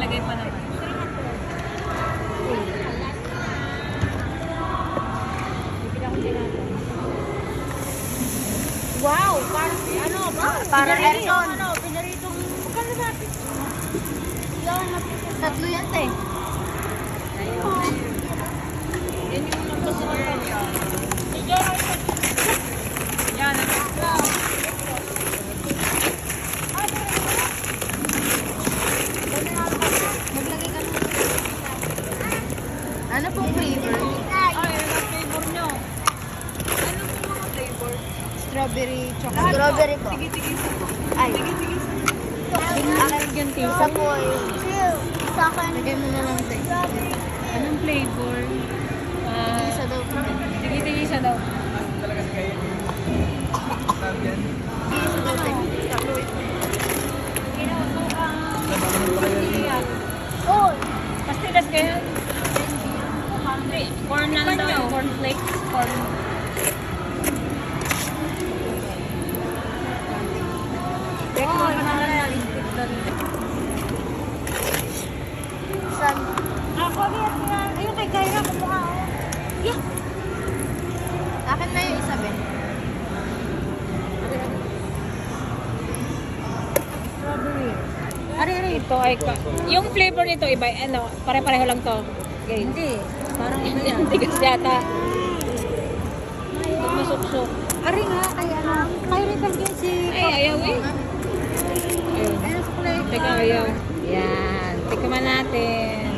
nakalagay pa naman. Wow! Parang ano ba? Parang aircon. Ano, pinaritong... Magkano natin? Tatlo yan, te. Yan yung nagpasa ng kanya. Yan. Maglagay ka ng... Ano pong flavor? Ay, ano ang flavor nyo? Ano po mga flavor? Strawberry chocolate. Strawberry po. Tigit-tigisa po. Ay. Tigit-tigisa. Isa po yun. Sa akin. Lagay mo na lang, te. Anong flavor? Isa daw po. Tigit-tigisa daw. Isa daw, te. Oh! Pastillas kayo? Hindi. Corn na lang daw yung corn flakes. Corn. San? Ako, ayun kay Kyra, kumuha ako. Yeah! Akin na yung isa, Ben. Strawberry. Ito ay yung flavor nito iba ano, pare-pareho lang to. Okay. Hindi. Parang iba yan. Hindi kasi yata. Ba't masuk-sok? Ari nga, kaya ano. Kaya rin yun si... Ay, ayaw eh. Ayun. Ayun, sa kulay. Teka, ayaw. Yan. Tikman natin.